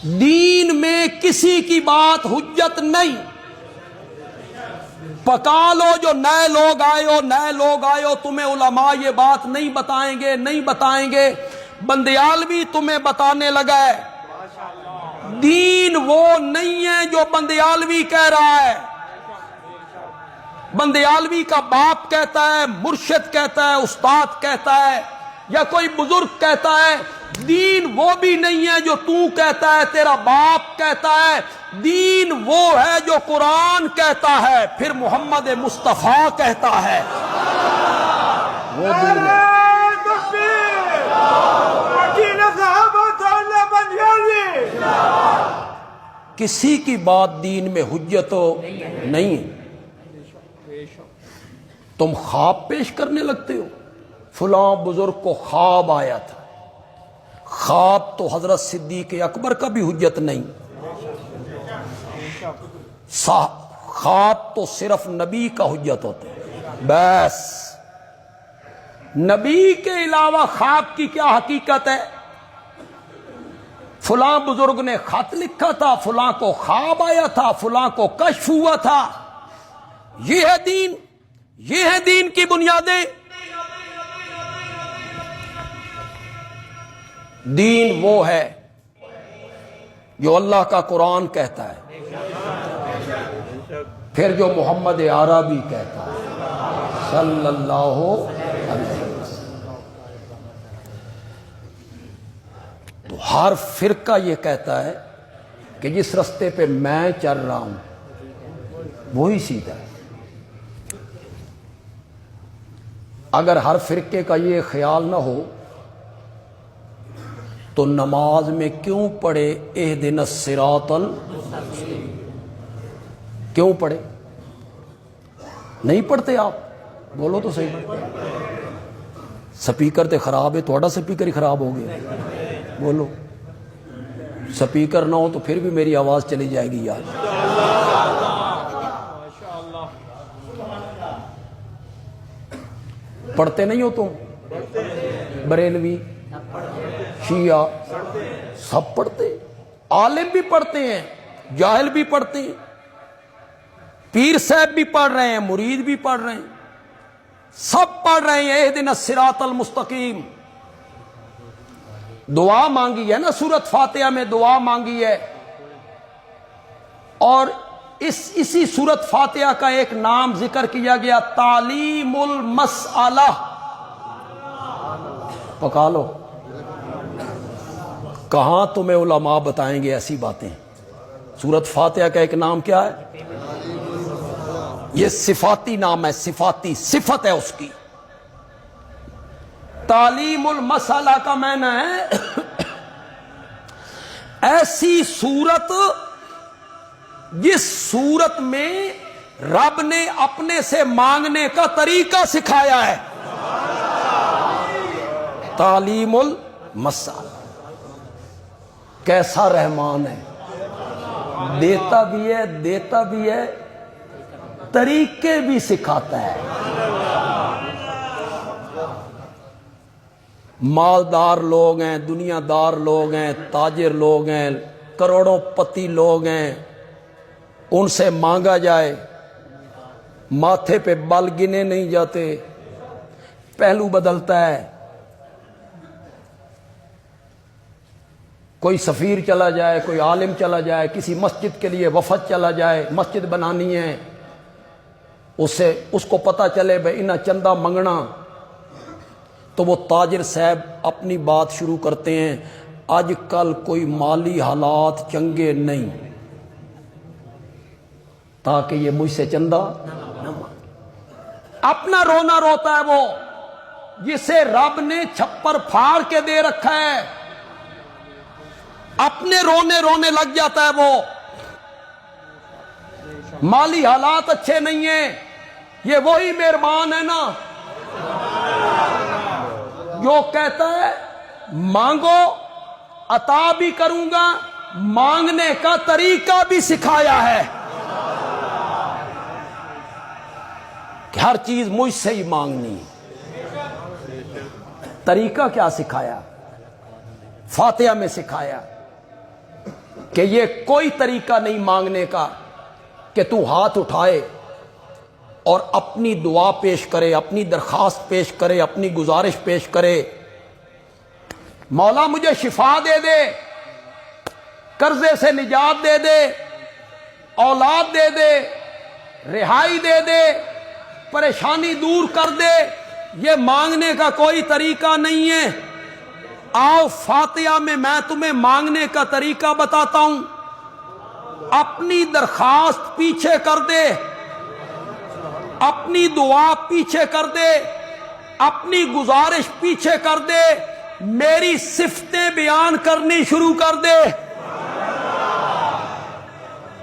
دین میں کسی کی بات حجت نہیں. پکا لو جو نئے لوگ آئے ہو تمہیں علماء یہ بات نہیں بتائیں گے. بندیالوی تمہیں بتانے لگا ہے. دین وہ نہیں ہے جو بندیالوی کہہ رہا ہے. بندیالوی کا باپ کہتا ہے، مرشد کہتا ہے، استاد کہتا ہے، یا کوئی بزرگ کہتا ہے. دین وہ بھی نہیں ہے جو تو کہتا ہے، تیرا باپ کہتا ہے. دین وہ ہے جو قرآن کہتا ہے، پھر محمد مصطفیٰ کہتا ہے. وہ دین ہے. کسی کی بات دین میں حجت نہیں ہے. تم خواب پیش کرنے لگتے ہو. فلاں بزرگ کو خواب آیا تھا. خواب تو حضرت صدیق اکبر کا بھی حجت نہیں. خواب تو صرف نبی کا حجت ہوتا ہے. بس نبی کے علاوہ خواب کی کیا حقیقت ہے؟ فلاں بزرگ نے خط لکھا تھا، فلاں کو خواب آیا تھا، فلاں کو کشف ہوا تھا. یہ ہے دین، یہ ہے دین کی بنیادیں. دین وہ ہے جو اللہ کا قرآن کہتا ہے، پھر جو محمد عربی کہتا ہے صلی اللہ علیہ وسلم. تو ہر فرقہ یہ کہتا ہے کہ جس رستے پہ میں چل رہا ہوں وہی سیدھا ہے. اگر ہر فرقے کا یہ خیال نہ ہو تو نماز میں کیوں پڑھے اہدنا الصراط المستقیم؟ کیوں پڑھے؟ نہیں پڑھتے آپ؟ بولو تو صحیح. سپیکر تے خراب ہے، تھوڑا سپیکر ہی خراب ہو گیا. بولو. سپیکر نہ ہو تو پھر بھی میری آواز چلی جائے گی یار. پڑھتے نہیں ہو تم؟ بریلوی، شیعہ سب پڑھتے. عالم بھی پڑھتے ہیں، جاہل بھی پڑھتے ہیں، پیر صاحب بھی پڑھ رہے ہیں، مرید بھی پڑھ رہے ہیں، سب پڑھ رہے ہیں اہدنا الصراط المستقیم. دعا مانگی ہے نا سورۃ فاتحہ میں، دعا مانگی ہے. اور اسی سورۃ فاتحہ کا ایک نام ذکر کیا گیا، تعلیم المسئلہ. پکا لو. کہاں تمہیں علماء بتائیں گے ایسی باتیں؟ سورۃ فاتحہ کا ایک نام کیا ہے؟ یہ صفاتی نام ہے، صفاتی صفت ہے اس کی. تعلیم المسئلہ کا معنی ہے ایسی صورت جس صورت میں رب نے اپنے سے مانگنے کا طریقہ سکھایا ہے. تعلیم المسئلہ. کیسا رحمان ہے، دیتا بھی ہے طریقے بھی سکھاتا ہے. مالدار لوگ ہیں، دنیا دار لوگ ہیں، تاجر لوگ ہیں، کروڑوں پتی لوگ ہیں، ان سے مانگا جائے، ماتھے پہ بال گنے نہیں جاتے، پہلو بدلتا ہے. کوئی سفیر چلا جائے، کوئی عالم چلا جائے، کسی مسجد کے لیے وفد چلا جائے، مسجد بنانی ہے، اس کو پتہ چلے بھائی انہیں چندہ منگنا، تو وہ تاجر صاحب اپنی بات شروع کرتے ہیں. آج کل کوئی مالی حالات چنگے نہیں تاکہ یہ مجھ سے چندہ نہ مانگے. اپنا رونا روتا ہے وہ جسے رب نے چھپر پھاڑ کے دے رکھا ہے. اپنے رونے لگ جاتا ہے وہ. مالی حالات اچھے نہیں ہیں. یہ وہی مہربان ہے نا جو کہتا ہے مانگو عطا بھی کروں گا، مانگنے کا طریقہ بھی سکھایا ہے کہ ہر چیز مجھ سے ہی مانگنی. طریقہ کیا سکھایا؟ فاتحہ میں سکھایا. کہ یہ کوئی طریقہ نہیں مانگنے کا کہ تو ہاتھ اٹھائے اور اپنی دعا پیش کرے، اپنی درخواست پیش کرے، اپنی گزارش پیش کرے، مولا مجھے شفا دے دے، قرضے سے نجات دے دے، اولاد دے دے، رہائی دے دے، پریشانی دور کر دے، یہ مانگنے کا کوئی طریقہ نہیں ہے۔ آؤ فاتحہ میں تمہیں مانگنے کا طریقہ بتاتا ہوں۔ اپنی درخواست پیچھے کر دے، اپنی دعا پیچھے کر دے، اپنی گزارش پیچھے کر دے، میری صفتیں بیان کرنی شروع کر دے۔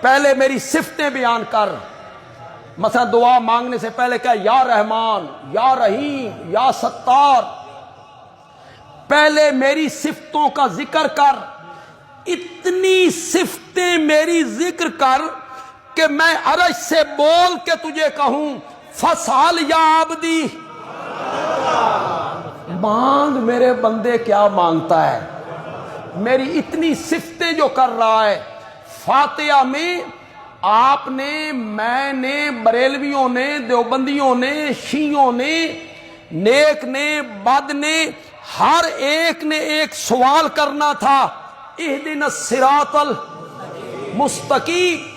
پہلے میری صفتیں بیان کر۔ مثلا دعا مانگنے سے پہلے کہا یا رحمان، یا رحیم، یا ستار۔ پہلے میری صفتوں کا ذکر کر، اتنی صفتیں میری ذکر کر کہ میں عرش سے بول کے تجھے کہوں فسال یا عبدی، مانگ میرے بندے کیا مانگتا ہے، میری اتنی صفتیں جو کر رہا ہے۔ فاتحہ میں آپ نے، میں نے، بریلویوں نے، دیوبندیوں نے، شیعوں نے، نیک نے، بد نے، ہر ایک نے ایک سوال کرنا تھا، اہدنا الصراط المستقیم۔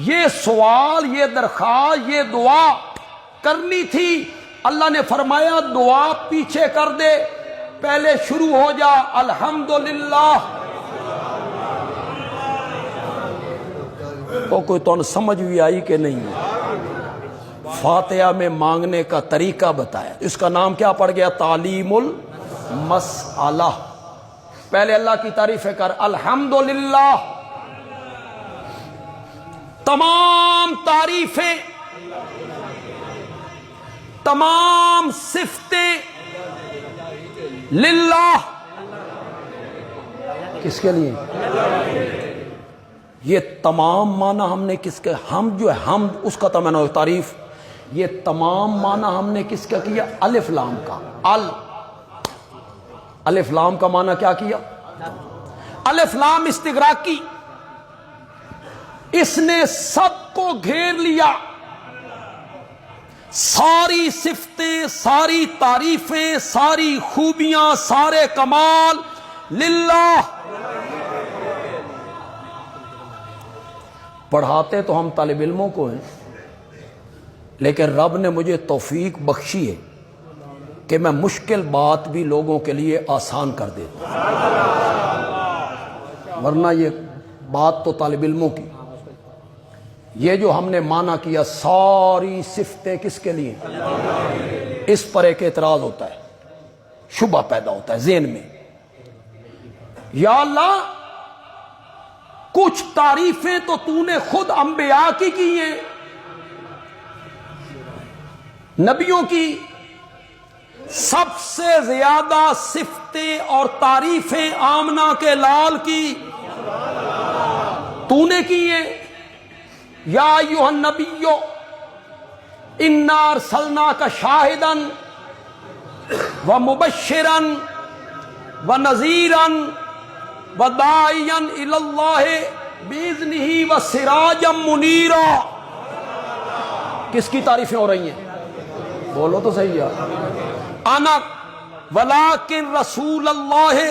یہ سوال، یہ درخواست، یہ دعا کرنی تھی۔ اللہ نے فرمایا دعا پیچھے کر دے، پہلے شروع ہو جا الحمدللہ۔ تو کوئی تو سمجھ بھی آئی کہ نہیں؟ فاتحہ میں مانگنے کا طریقہ بتایا، اس کا نام کیا پڑ گیا؟ تعلیم المسئلہ۔ پہلے اللہ کی تعریفیں کر، الحمدللہ، تمام تعریفیں، تمام صفتیں للہ، کس کے لیے؟ یہ تمام معنی ہم نے کس کے، ہم جو ہے ہم، اس کا تمنا تعریف، یہ تمام معنی ہم نے کس کا کیا؟ الف لام کا۔ الف لام کا معنی کیا کیا؟ الف لام استغراقی، اس نے سب کو گھیر لیا، ساری صفتیں، ساری تعریفیں، ساری خوبیاں، سارے کمال للہ۔ پڑھاتے تو ہم طالب علموں کو ہیں، لیکن رب نے مجھے توفیق بخشی ہے کہ میں مشکل بات بھی لوگوں کے لیے آسان کر دیتا ہوں، ورنہ یہ بات تو طالب علموں کی۔ یہ جو ہم نے معنی کیا ساری صفتیں کس کے لیے، اس پر ایک اعتراض ہوتا ہے، شبہ پیدا ہوتا ہے ذہن میں، یا اللہ کچھ تعریفیں تو تو نے خود انبیاء کی ہیں، نبیوں کی، سب سے زیادہ صفتیں اور تعریفیں آمنہ کے لال کی تو نے کی ہیں۔ یا ایھا النبی انا ارسلناک شاہدا ومبشرا ونذیرا وداعیا الی اللہ باذنہ وسراجا منیرا۔ کس کی تعریفیں ہو رہی ہیں؟ بولو تو صحیح یار۔ انا ولکن رسول اللہ